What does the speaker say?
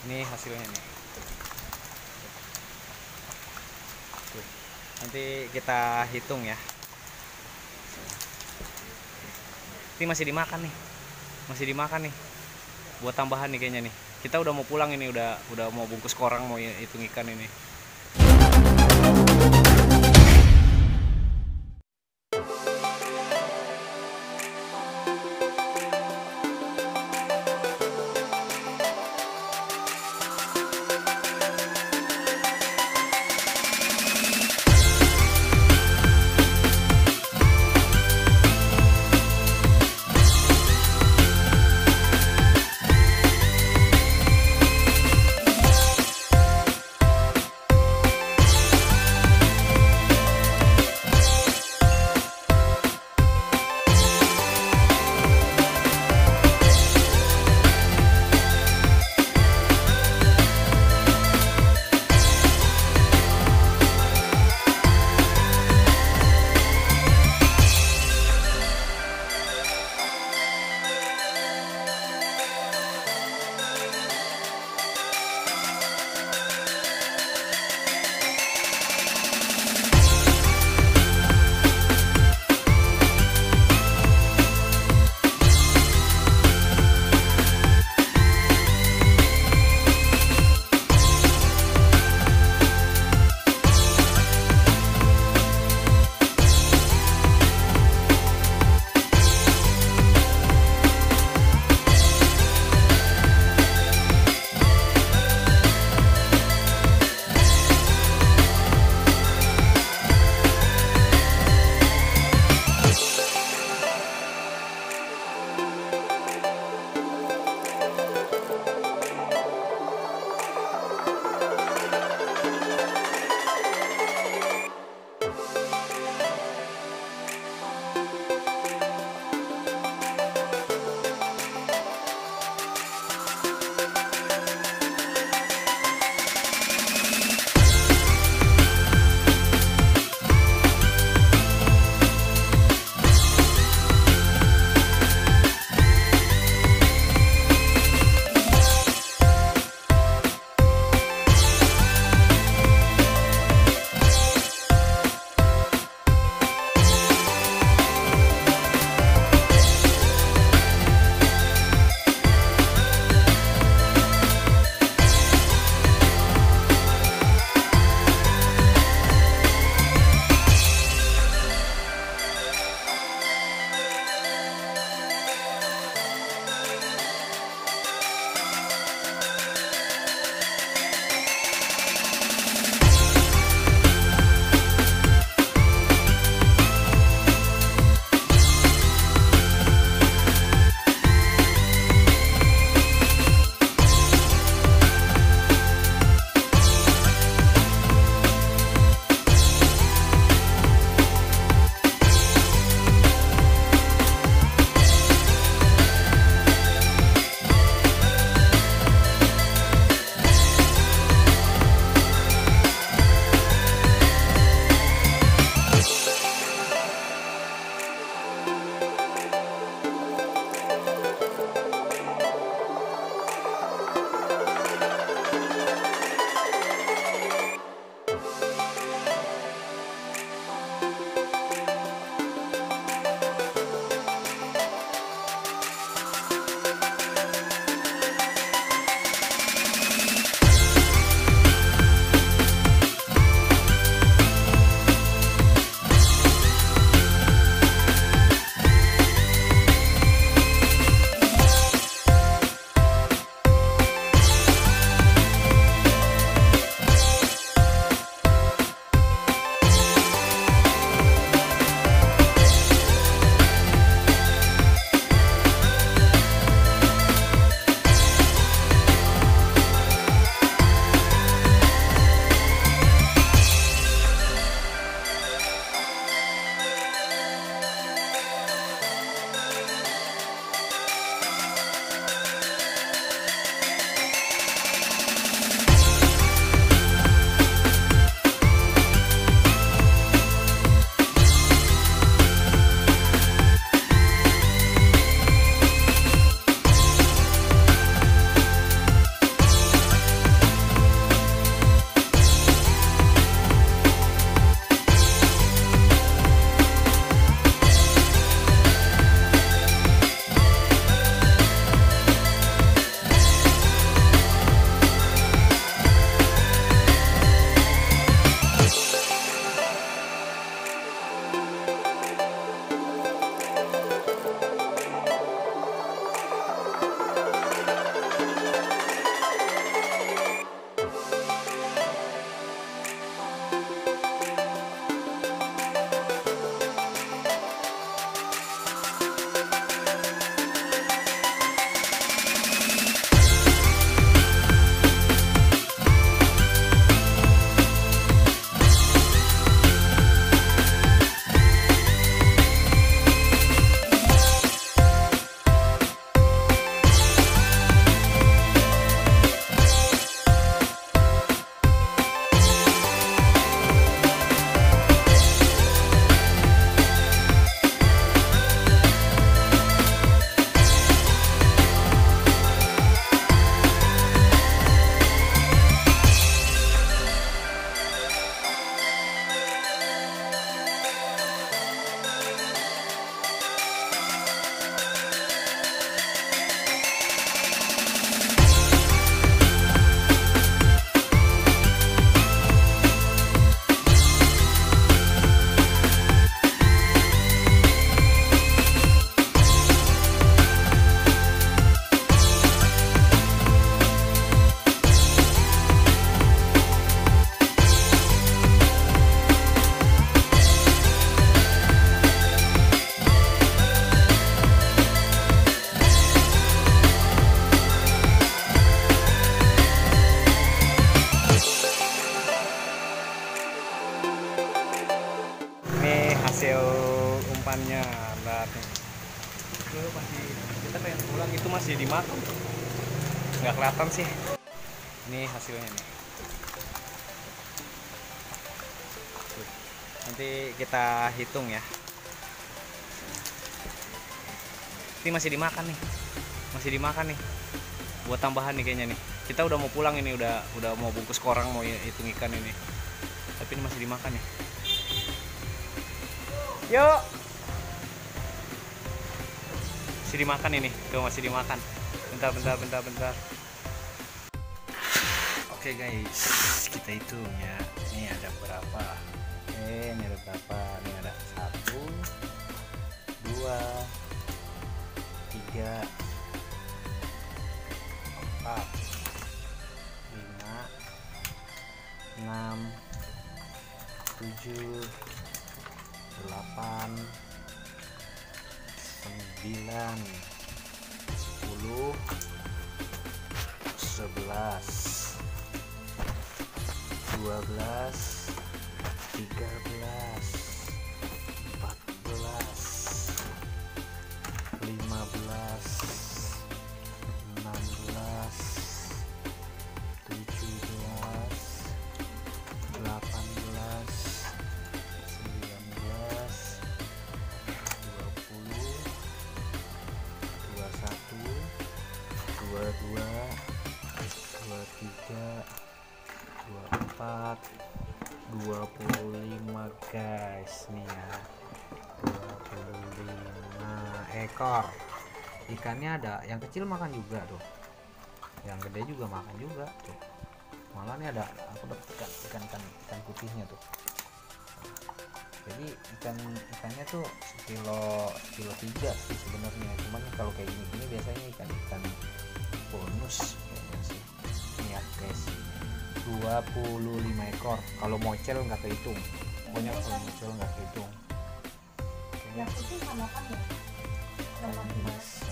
Ini hasilnya nih. Tuh. Nanti kita hitung ya. Ini masih dimakan nih. Masih dimakan nih. Buat tambahan nih kayaknya nih. Kita udah mau pulang ini, udah mau bungkus korang, mau hitung ikan ini. dimakan, nggak kelihatan sih. Ini hasilnya nih. Tuh, nanti kita hitung ya. Ini masih dimakan nih, masih dimakan nih. Buat tambahan nih kayaknya nih. Kita udah mau pulang ini, udah mau bungkus korang, mau hitung ikan ini. Tapi ini masih dimakan nih. Yuk. Masih dimakan ini, tuh masih dimakan. Bentar. Oke guys, kita hitung ya. Ini ada berapa? Ini ada berapa? Ini ada 1, 2, 3, 4, 5, 6, 7, 8, 9, 10, 11, 12, 13, 14, 15, 16, 17, 18, 19, 20, 21, 22, 23, 24, 25 guys nih ya. 25 ekor ikannya. Ada yang kecil makan juga tuh, yang gede juga makan juga tuh. Malah nih ada, aku dapat ikan putihnya tuh. Jadi ikannya tuh kilo 3 sih sebenarnya. Cuman kalau kayak gini biasanya ikan bonus kayaknya sih. Ini ya guys, 25 ekor. Kalau mocel nggak kehitung, pokoknya kalau mocel nggak kehitung. Yang putih sama kan ya? Mas,